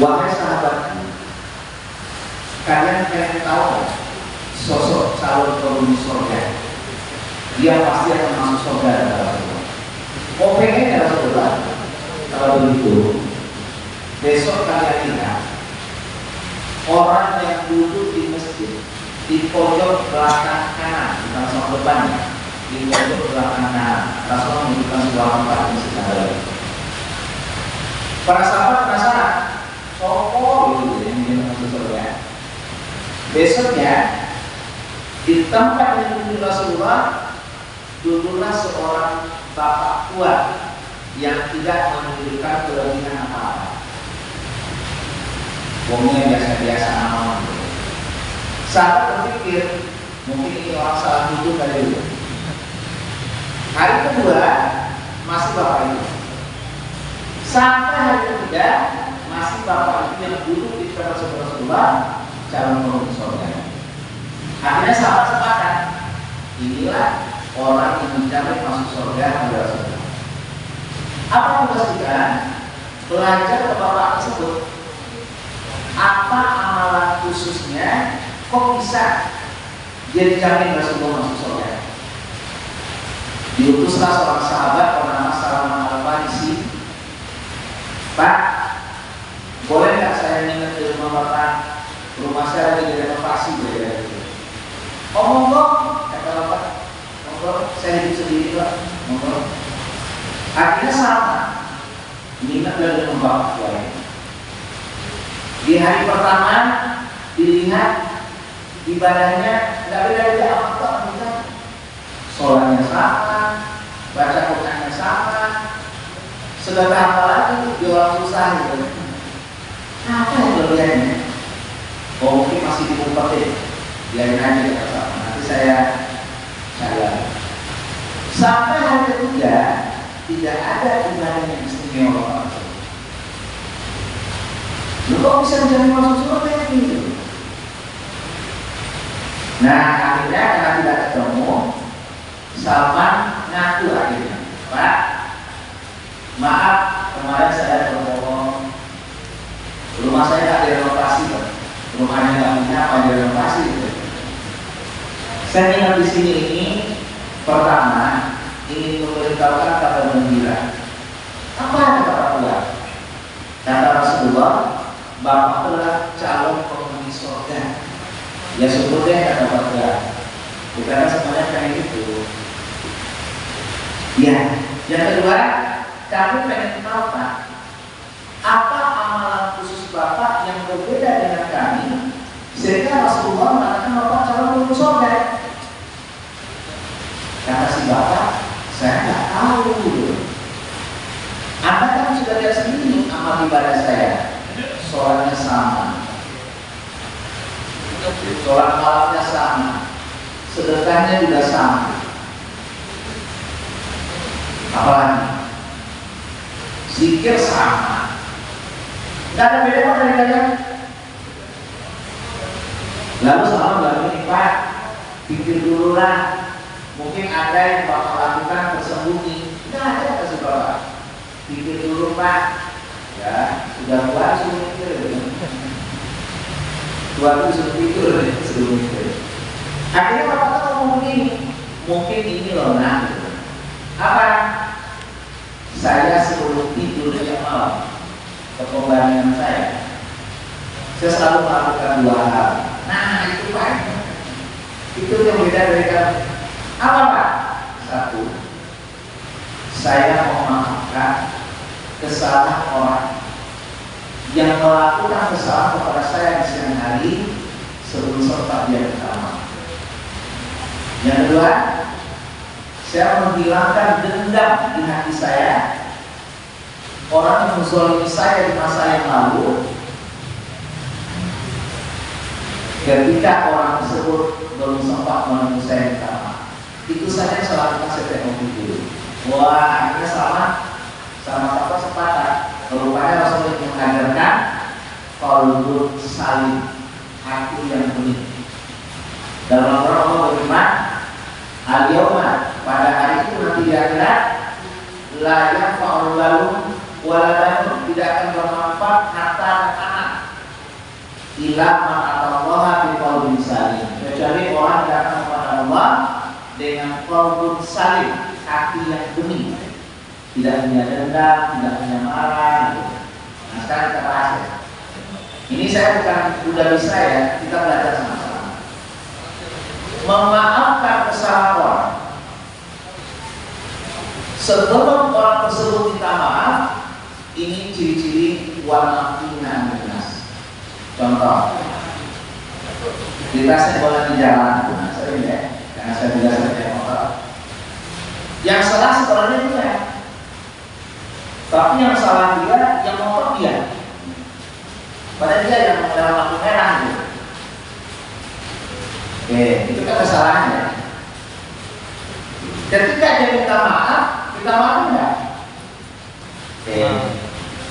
Wahai sahabatku, kalian pengen tahu sosok calon penghuni surga? Dia pasti akan masuk surga kata Rasulullah. Oh pengen ya Rasulullah? Kalau begitu, besok kalian lihat orang yang duduk di masjid di pojok belakang kanan, bukan sama depannya, di pojok belakang kanan. Rasulullah menunjukkan sebuah tempat di sekitar. Para sahabat penasaran, sopo gitu yang dia masuk surga. Besoknya di tempat yang duduk Rasulullah duduklah seorang bapak tua yang tidak menunjukkan kelebihan apa-apa. Wongnya biasa-biasa aman. Sahabat berpikir mungkin ini orang salah duduk kali itu. Hari kedua masih bapak itu. Sampai hari ketiga masih bapak itu yang duduk di depan Rasulullah calon penghuni surga. Akhirnya sahabat sepakat, inilah orang yang mencapai masuk surga pada Rasulullah. Apa yang dipastikan? Belajar ke bapak tersebut. Apa amalan khususnya kok bisa dia dijamin Rasulullah masuk surga? Diutuslah seorang sahabat bernama Salman Al-Farisi. Pak, boleh nggak saya nginep di rumah bapak? Rumah saya lagi direnovasi gitu. Oh monggo, kata bapak. Monggo, saya hidup sendiri pak. Monggo. Akhirnya sama. Nginep dari rumah bapak tua. Di hari pertama dilihat ibadahnya nggak beda-beda apa-apa. Sholatnya sama, baca Qurannya sama. Sedangkan apa lagi di orang susah gitu. Apa yang berlihatnya? Oh mungkin masih diumpetin. Biarin aja kata nanti saya sampai hari ketiga tidak ada ibadah yang istimewa. Lu kok bisa menjadi masuk surga kayak gitu? Nah akhirnya karena tidak ketemu, Salman ngaku akhirnya, Pak, maaf kemarin saya berbohong. Rumah saya nggak direnovasi, Pak. Rumahnya nggak punya apa direnovasi. Saya ingat di sini ini pertama ingin memberitahukan kabar gembira. Apa kata Rasulullah? Kata Rasulullah, bapak adalah calon penghuni surga. Ya syukur deh kata Rasulullah. Bukan semuanya kayak gitu. Ya, yang kedua, kami pengen tahu Pak, apa amalan khusus bapak yang berbeda dengan kami sehingga Rasulullah mengatakan bapak calon penghuni surga. Kata si bapak, saya nggak tahu. Anda kan sudah lihat sendiri amal ibadah saya, sholatnya sama, sholat malamnya sama, sedekahnya juga sama. Apalagi zikir sama, nggak ada beda apa dari kalian. Lalu sama baru ini Pak, pikir dulu lah. Mungkin ada yang bapak lakukan tersembunyi. Nggak ada kata bapak. Pikir dulu Pak. Ya, sudah buat suruh mikir. Buat suruh pikir sebelum mikir. Akhirnya bapak tahu ngomong ini. Mungkin ini loh nah. Apa? Saya sebelum tidur setiap malam kepembangunan saya selalu melakukan dua hal. Nah itu Pak. Itu yang beda dari kamu. Apa Pak? Satu, saya memaafkan kesalahan orang yang melakukan kesalahan kepada saya di siang hari sebelum sempat dia pertama. Yang kedua, saya menghilangkan dendam di hati saya. Orang yang menzalimi saya di masa yang lalu, ketika orang tersebut belum sempat menemui saya di pertama. Itu saja yang salah kita setiap dulu. Wah, akhirnya sama-sama sepakat. Rupanya Rasulullah mengajarkan qalbun salim, hati yang benih. Dalam Al-Quran Allah berfirman, al-yawma, pada hari itu nanti di akhirat, la yanfa'u lahum wala lahum, tidak akan bermanfaat harta ila ma'atallaha biqalbin salim, kecuali orang datang kepada Allah dengan qalbun salim, hati yang bening, tidak punya dendam, tidak punya marah gitu. Nah sekarang kita bahas ya. Ini saya udah bisa ya, kita belajar sama-sama. Memaafkan kesalahan orang. Sebelum orang tersebut minta maaf, ini ciri-ciri warna fina minas. Contoh, kita sekolah di jalan, sering ya, karena saya tidak sering naik motor. Yang salah sekolahnya dia, tapi yang salah dia, yang motor dia. Padahal dia yang melewati lampu merah gitu. Oke, itu kan kesalahannya. Ketika dia minta maaf enggak? Oke.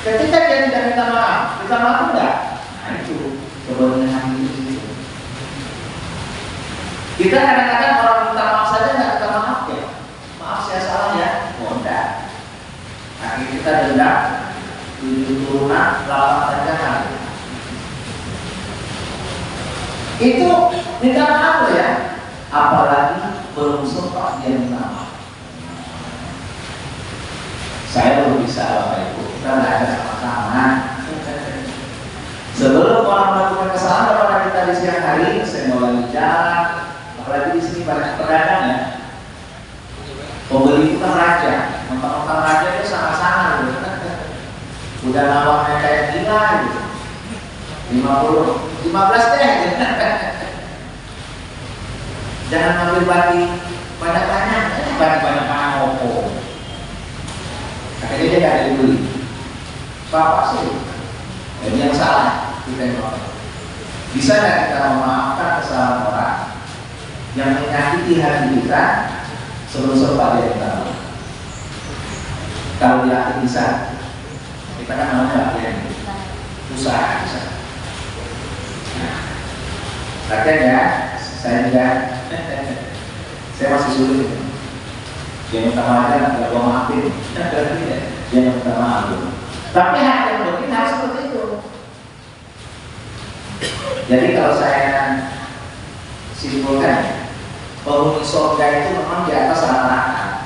Ketika dia tidak minta maaf enggak? Nah itu kebenaran itu. Kita kadang-kadang orang minta maaf saja nggak minta maaf ya. Maaf saya salah ya. Oh enggak. Nah kita dendam 7 turunan 8 jangan. Itu minta maaf loh ya. Apalagi belum sempat dia minta maaf. Saya belum bisa Bapak Ibu, kita belajar sama-sama. Sebelum orang melakukan kesalahan kepada kita di siang hari, saya mulai jalan. Apalagi di sini banyak pedagang ya. Pembeli itu kan raja, nonton raja itu sama-sama gitu. Udah nawarnya kayak gila gitu. 15 deh. Jangan ambil banyak-banyak opo. Akhirnya dia gak ada dibeli. Bapak sih, ini yang salah kita yang ngomong. Bisa nggak kita memaafkan kesalahan orang yang menyakiti hati kita sebelum sempat dia kita maaf? Kalau dia bisa, kita kan namanya latihan, usaha bisa. Nah, latihan ya, saya juga, saya masih sulit. Dia minta maaf aja, nggak gua maafin. Dia minta maaf. Tapi hal yang penting harus seperti itu. Jadi kalau saya simpulkan, penghuni surga itu memang di atas rata-rata.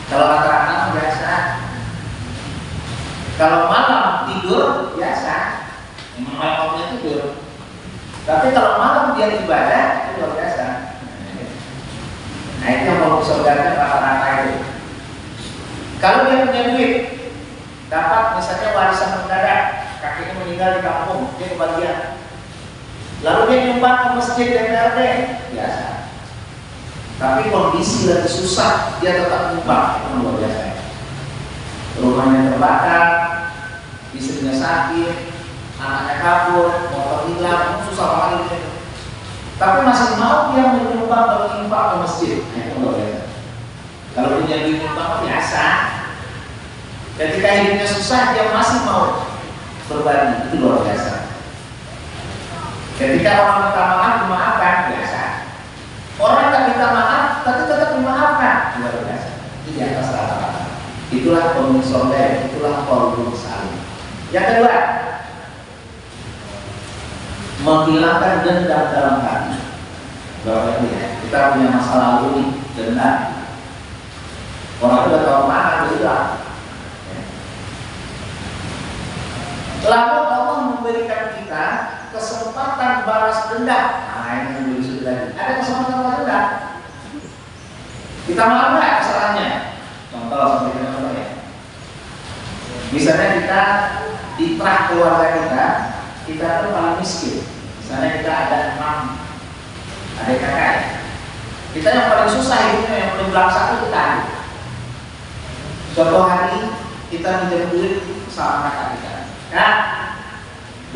Kalau rata-rata biasa. Kalau malam tidur biasa, memang malamnya tidur. Tapi kalau malam dia ibadah itu luar biasa. Nah itu yang mau saudaranya rata-rata itu. Kalau dia punya duit, dapat misalnya warisan mendadak, kakeknya meninggal di kampung, dia kebagian. Lalu dia nyumbang ke masjid DPRD, biasa. Tapi kondisi lagi susah, dia tetap nyumbang, itu luar biasa. Rumahnya terbakar, istrinya sakit, anaknya kabur, motor hilang, susah banget. Tapi masih mau dia menyumbang berinfak ke masjid. Nah, itu luar biasa. Kalau punya duit nyumbang biasa. Ketika hidupnya susah dia masih mau berbagi, itu luar biasa. Ketika orang minta maaf dimaafkan, biasa. Orang tak minta maaf tapi tetap dimaafkan, luar biasa. Itu di atas rata-rata. Itulah penghuni surga, itulah qaulun salim. Yang kedua, menghilangkan dendam dalam hati. Bapak Ibu ya, kita punya masa lalu nih, dendam. Orang itu tahu mana itu hilang. Lalu Allah memberikan kita kesempatan balas dendam. Nah ini yang dulu sudah ada kesempatan balas dendam. Kita malah nggak kesalahannya. Contoh seperti contoh ya. Misalnya kita di trah keluarga kita itu paling miskin. Misalnya kita ada 6 adik kakak. Kita yang paling susah hidupnya, yang paling belangsak itu kita. Suatu hari kita minjem duit sama kakak kita. Kak,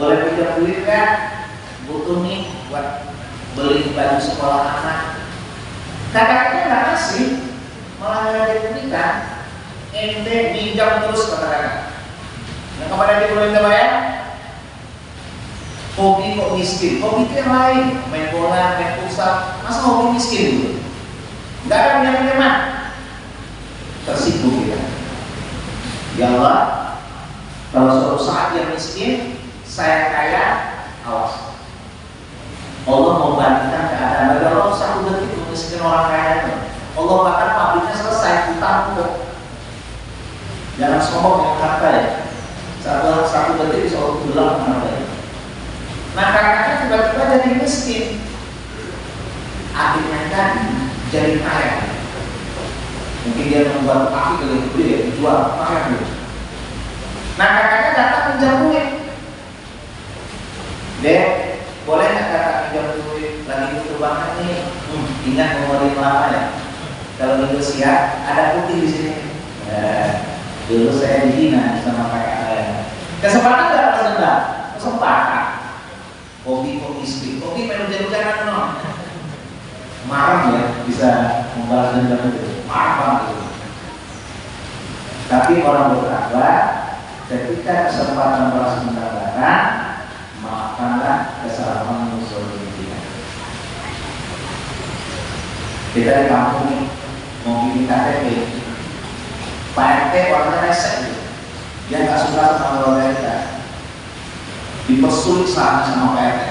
boleh pinjam duit kan? Butuh nih buat beli baju sekolah anak. Kakaknya nggak kasih, malah ngajakin kita. Ente pinjam terus kata kakak. Yang kepada dia belum minta bayar. Hobi kok miskin, hobi itu yang lain, main bola, main futsal, masa hobi miskin dulu? Nggak ada pinjam-pinjaman. Tersipu kita. Ya Allah, kalau suatu saat dia miskin, saya kaya, awas. Allah mau bandingkan keadaan bagi Allah satu detik memiskin orang kaya itu. Allah bahkan pabriknya selesai, utang kok. Jangan sombong yang harta ya. Satu detik bisa Allah bilang harta ya. Nah karena tiba-tiba jadi miskin, akhirnya tadi jadi kaya. Mungkin dia membuat kaki kali gede ya, dijual, makan dulu. Nah kakaknya datang pinjam duit. Dek, boleh nggak kakak pinjam duit? Lagi butuh banget nih. Ingat memori lama ya. Kalau itu siap, ada putih di sini. Dulu saya dihina sama kakak saya. Kesempatan nggak ada dendam? Kesempatan. Kopi istri, kopi main hujan-hujanan no. Marah ya, bisa membalas dendam itu. Marah banget itu. Tapi orang bertakwa, ketika kesempatan balas dendam datang, maafkanlah kesalahan musuh kita. Kita di kampung nih, mau bikin KTP, Pak RT orangnya resek gitu. Dia nggak suka sama keluarga kita, dipersulit sama Pak RT.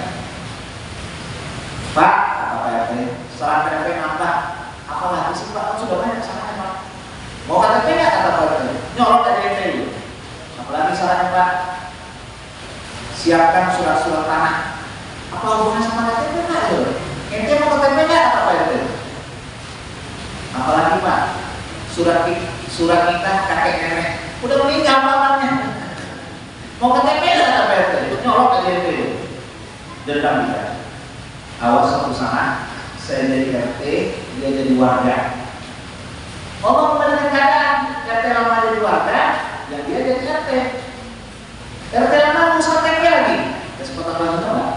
Pak, apa Pak RT? Salah KTP nambah, apalagi sih Pak? Kan sudah banyak salahnya Pak. Mau KTP nggak kata Pak RT? Nyolong KTP dulu. Apalagi salahnya Pak? Siapkan surat-surat tanah. Apa hubungannya sama KTP nggak itu? Ente mau KTP nggak kata Pak RT? Apalagi Pak? Surat nikah kakek nenek udah meninggal mamanya. Mau KTP nggak kata Pak RT? Nyolong KTP. Dendam kita. Awas suatu saat saya jadi RT, dia jadi warga. Ngomong dengan keadaan RT lama jadi warga, yang dia jadi RT. RT lama ngurus KTP lagi. Kesempatan banget enggak?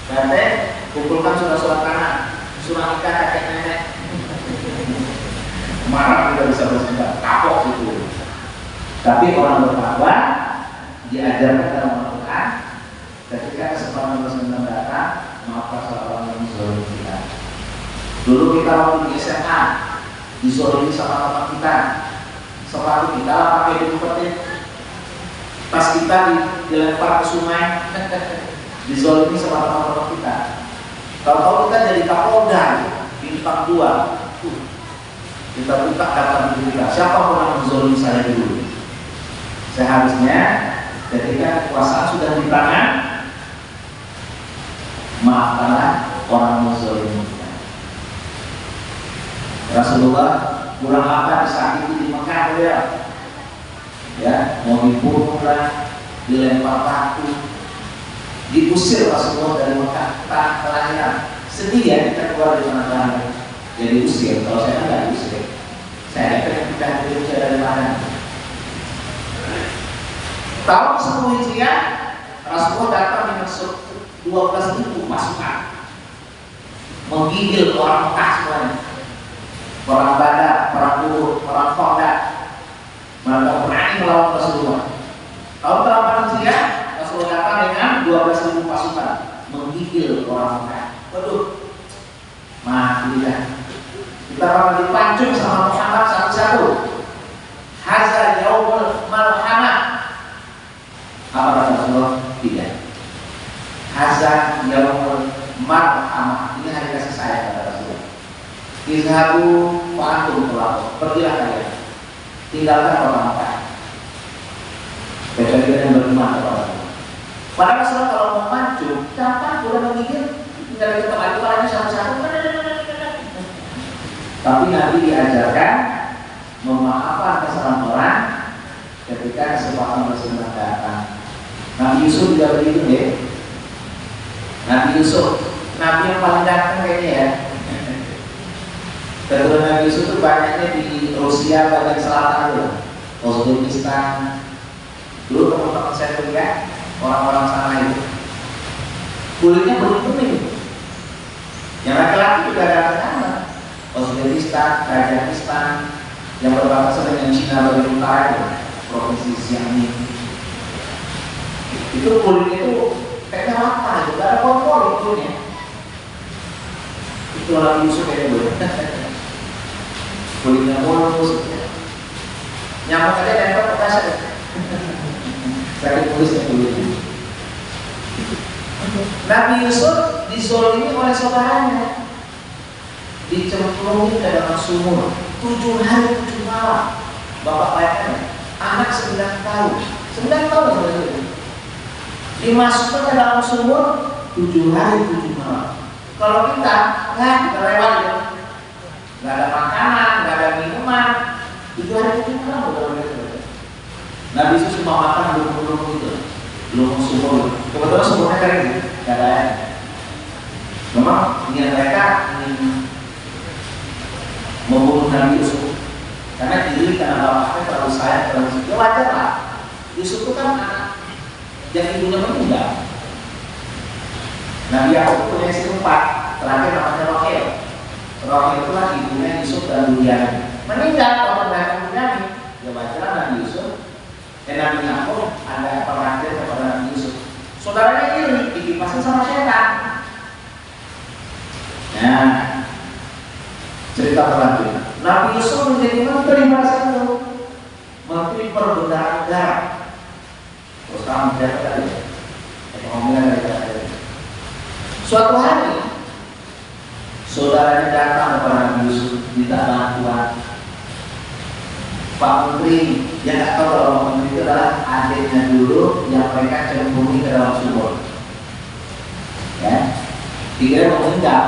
RT kumpulkan surat-surat tanah, surat nikah kakek nenek. Marah tidak bisa bersendak, kapok itu. Tapi orang bertakwa diajarkan dalam Al-Quran, ketika kesempatan bersendak datang, maafkan orang yang menzolim kita. Dulu kita waktu di SMA dizolimi sama teman kita, sepatu kita pakai diumpetin, tas kita dilempar ke sungai, dizolimi sama teman-teman kita. Kalau kita jadi Kapolda, bintang 2, kita buka daftar kita. Siapa orang menzolimi saya dulu? Seharusnya ketika kekuasaan sudah di tangan, maafkanlah orang menzolimi kita. Rasulullah kurang apa disakiti di Mekah ya, mau dibunuh lah, dilempar batu, diusir Rasulullah dari Mekah, tanah kelahiran. Sedih ya kita keluar dari tanah kelahiran, jadi usir. Kalau saya kan nggak diusir, saya pengen diusir dari mana? Tahun 10 Hijriah Rasulullah datang dengan 12.000 pasukan, menggigil orang Mekah semuanya. Orang Badar, orang Uhud, orang Khandaq, mereka berani melawan Rasulullah. Tahun 8 Hijriah Rasulullah datang dengan 12.000 pasukan, menggigil orang Mekah. Waduh, mati dah. Kita akan dipancung sama Muhammad satu-satu. Hazal yaumul malhamah. Apa kata Rasulullah? Tidak. Hazal yaumul malhamah. Ini hari kasih sayang kata Rasulullah. Izhabu fa'antum tulaku. Pergilah kalian, tinggalkan orang Mekah. Kecuali yang beriman kepada Allah. Padahal Rasulullah kalau mau mancung, kapan boleh menggigil? Tinggal kita lagi palanya satu-satu. Tapi Nabi diajarkan memaafkan kesalahan orang ketika kesempatan bersenang datang. Nabi Yusuf juga begitu deh. Nabi Yusuf, Nabi yang paling ganteng kayaknya ya. Keturunan Nabi Yusuf itu banyaknya di Rusia bagian selatan dulu, Uzbekistan. Dulu teman-teman saya kuliah, orang-orang sana itu kulitnya berunik-unik. Yang laki-laki juga ganteng-ganteng. Uzbekistan, Kazakhstan, yang berbatasan dengan Cina bagian utara itu, provinsi Xiamen. Itu kulitnya itu kayaknya rata, itu gak ada kompor kulitnya. Itu Nabi Yusuf kayaknya boleh. Kulitnya mulus, nyamuk aja nempel ke kasar. Sakit tulisnya kulitnya. Nabi Yusuf dizolimi oleh saudaranya, dicemplungin ke dalam sumur 7 hari 7 malam. Bapak bayangkan, anak 9 tahun, 9 tahun sebenarnya, dimasukkan ke dalam sumur 7 hari 7 malam. Kalau kita lewat ya, nggak ada makanan, nggak ada minuman, 7 hari 7 malam udah. Nabi Yusuf cuma makan belum gitu, belum sumur. Kebetulan sumurnya kering, nggak ada air. Memang niat mereka ingin membunuh Nabi Yusuf karena diri, karena bapaknya terlalu sayang, terlalu ya wajar lah. Yusuf itu kan anak yang ibunya meninggal. Nabi Yakub punya istri 4, terakhir namanya Rohel. Rohel itulah ibunya Yusuf dan Bunyamin. Meninggal kalau mereka Bunyamin, ya wajar Nabi Yusuf dan Nabi Yakub ada perhatian kepada Nabi Yusuf. Saudaranya iri, dikipasin sama setan. Nah, cerita berlanjut. Nabi Yusuf menjadi menteri pada saat itu, menteri perbendaharaan negara. Terus kamu jaga tadi, ekonominya dari. Suatu hari, saudaranya datang kepada Nabi Yusuf minta bantuan. Pak Menteri, yang tak tahu kalau Pak Menteri itu adalah adiknya dulu yang mereka cemplungi ke dalam sumur. Ya, dikira mau meninggal,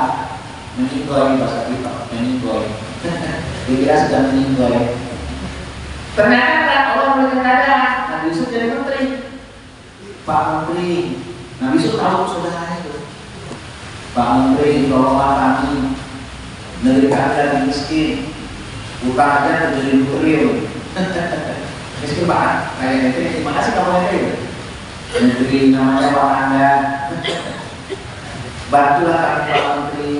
meninggoy bahasa kita, meninggoy. Dikira sudah meninggoy. Ternyata Allah berkata, Nabi Yusuf jadi menteri. Pak Menteri, Nabi Yusuf tahu saudaranya itu. Pak Menteri, tolonglah kami, negeri kami lagi miskin. Utang aja 7.000 triliun. Miskin Pak, kayak gitu. Terima kasih kamu negeri. Negeri namanya Pak Anda. Bantulah kami Pak Menteri.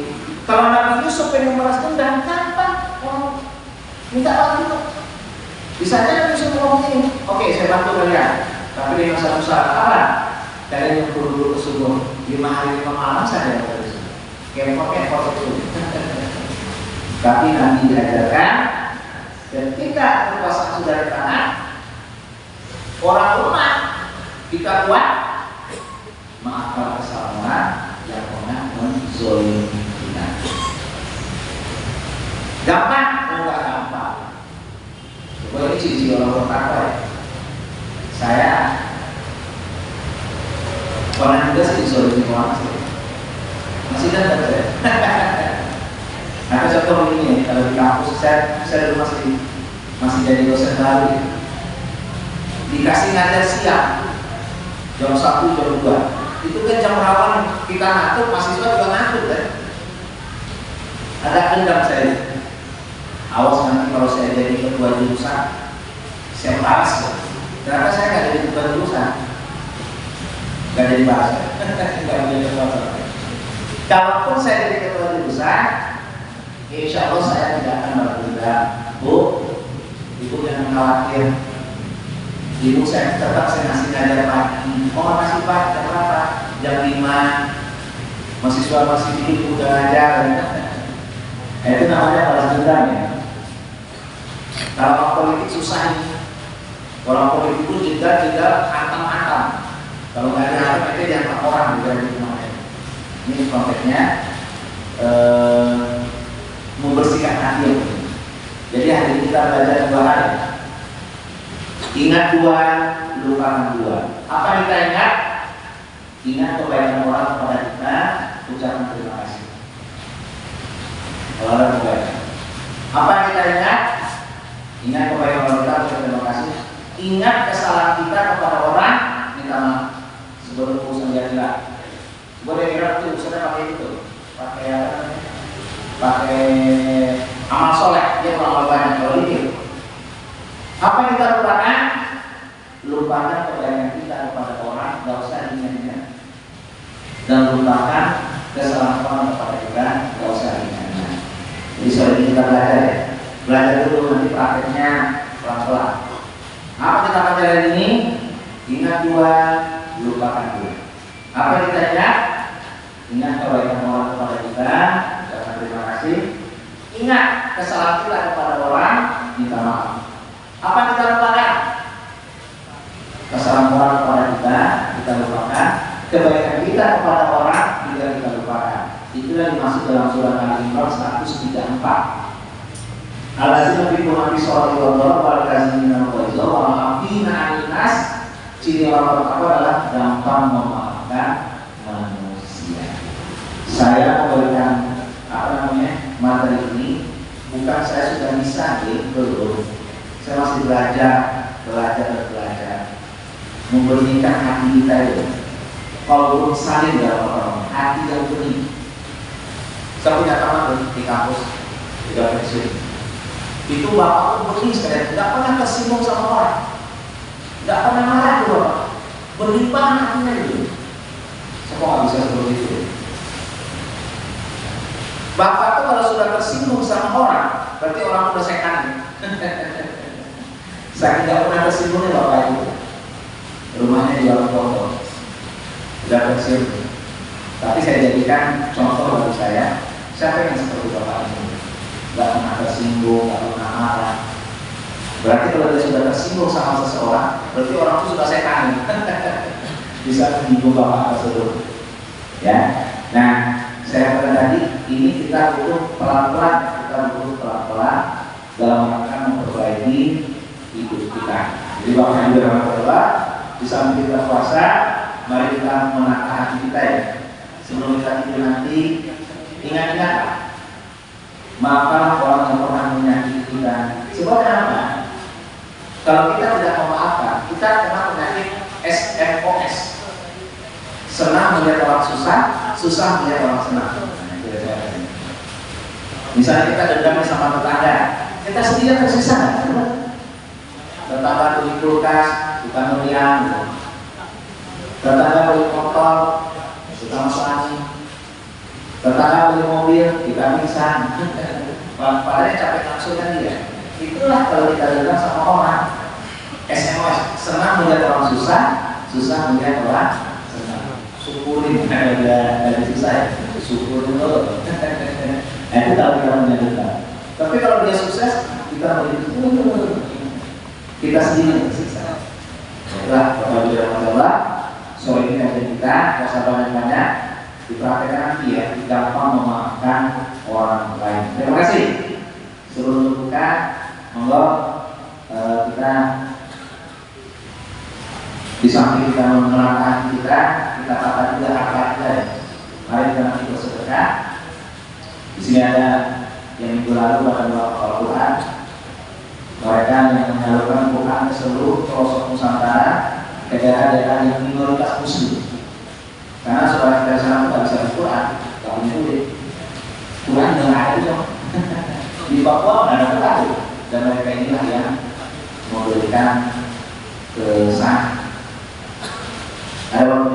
Kalau Nabi Yusuf pengen balas dendam, kenapa? Oh, minta bantu. Bisa aja Nabi Yusuf ngomong ini. Oke, saya bantu kalian. Tapi dengan satu syarat apa? Kalian yang perlu dulu ke sumur 5 hari 5 malam saja. Kempot itu. Tapi nanti diajarkan ketika kekuasaan sudah di tangan orang rumah, kita kuat maafkan kesalahan yang pernah menzolimi kita. Gampang? Enggak gampang. Coba ini ciri orang bertakwa ya. Saya pernah juga sih dizolimi orang masih datang saya. Nah, contoh ini kalau di kampus saya dulu masih jadi dosen baru, dikasih ngajar siang jam 1 jam 2, itu kan jam rawan kita ngatur, mahasiswa juga ngatur kan. Ada dendam saya, awas nanti kalau saya jadi ketua jurusan saya balas ya. Kenapa saya nggak jadi ketua jurusan? Nggak jadi balas ya? Nggak jadi ketua jurusan. Kalaupun saya jadi ketua jurusan, insya Allah saya tidak akan berbeda. Bu, ibu jangan khawatir. Ibu saya tetap saya ngasih ngajar pagi. Mohon kasih Pak, jam berapa? Jam 5. Mahasiswa masih duduk udah ngajar. Itu namanya balas dendam ya. Kalau politik susah ini. Orang politik itu jegal hantam-hantam. Kalau nggak ada hantam itu jangan orang di rumah. Ini konteksnya. Membersihkan hati. Jadi hari ini kita belajar 2 hal. Ingat 2, lupakan 2. Apa yang kita ingat? Ingat kebaikan orang kepada kita, ucapkan terima kasih. Kalau ada kebaikan. Apa yang kita ingat? Ingat kebaikan orang kita, ucapkan terima kasih. Ingat kesalahan kita kepada orang, minta maaf. Sebelum urusan jadilah. Boleh kira itu urusannya pakai itu, pakai amal soleh, dia amal banyak kalau ini. Apa yang kita lupakan? Lupakan kebaikan kita kepada orang, gak usah ingat-ingat. Dan lupakan kesalahan orang kepada kita, gak usah ingat-ingat. Jadi soal ini kita belajar ya. Belajar dulu, nanti prakteknya pelan-pelan. Apa kita belajar ini? Ingat 2, lupakan 2. Apa yang kita ingat? Ingat kebaikan orang kepada kita, ucapkan terima kasih. Ingat kesalahan kita kepada orang, minta maaf. Apa yang kita lupakan? Kesalahan orang kepada kita lupakan. kebaikan kita kepada orang tidak kita lupakan. Itulah dimaksud dalam surat Al-Imran 134. Al-Azim fi qulati sholati wa dharab wal kazimin wal ghaiz wa afina 'anil nas. Ciri orang bertakwa adalah gampang memaafkan manusia. Saya memberikan materi ini bukan saya sudah bisa belum. Saya masih belajar. Membernihkan hati kita itu. Kalau belum salin dalam orang, hati yang bening. Saya punya teman di kampus, di kampus itu bapak pun bening sekali, tidak pernah tersinggung sama orang, tidak pernah marah tuh bapak, bening banget hatinya itu. Saya kok nggak bisa seperti itu. Bapak tuh kalau sudah tersinggung sama orang, berarti orang udah sekan. Saya tidak pernah tersinggungnya bapak itu. Rumahnya jual foto, sudah pensiun. Tapi saya jadikan contoh bagi saya. Siapa yang seperti bapak ini? Gak pernah tersinggung, gak pernah marah. Berarti kalau dia sudah tersinggung sama seseorang, berarti orang itu sudah sekan. Bisa menyinggung bapak tersebut. Ya. Nah, saya katakan tadi ini kita butuh pelan-pelan, dalam rangka memperbaiki hidup kita. Jadi bapak yang bermanfaat. Di samping kita puasa, mari kita menata hati kita ya. Sebelum kita tidur nanti, ingat-ingat maafkan orang yang pernah menyakiti kita. Sebabnya apa? Kalau kita tidak memaafkan, kita kena penyakit SFOS. Senang melihat orang susah, susah melihat orang senang. Misalnya kita dendam sama tetangga, kita sendiri tersisa. Tetangga beli kulkas, bukan meriang, tetangga beli motor, kita masuk angin, tetangga beli mobil, kita pingsan. Padahal capek langsungnya dia. Itulah kalau kita dengar sama orang. SMS, senang melihat orang susah, susah melihat orang senang. Syukurin, ada susah ya, syukurin loh. Itu kalau kita menyadari. Tapi kalau dia sukses, kita melihat kita sendiri tersisa. Itulah Alhamdulillah sore ini ada kita puasa banyak-banyak dipraktekkan nanti ya, gampang memaafkan orang lain. Terima kasih. Sebelum buka, monggo kita di samping kita mengenalkan kita katakan juga harta kita ya. Mari kita nanti bersedekah. Di sini ada yang minggu lalu pada Al-Quran. Mereka yang menyalurkan Quran ke seluruh pelosok Nusantara ke daerah-daerah yang minoritas Muslim. Karena saudara kita sana tidak bisa Al-Quran, tidak punya duit. Quran dengan air itu di Papua tidak ada Quran, dan mereka inilah yang memberikan ke sana. Ada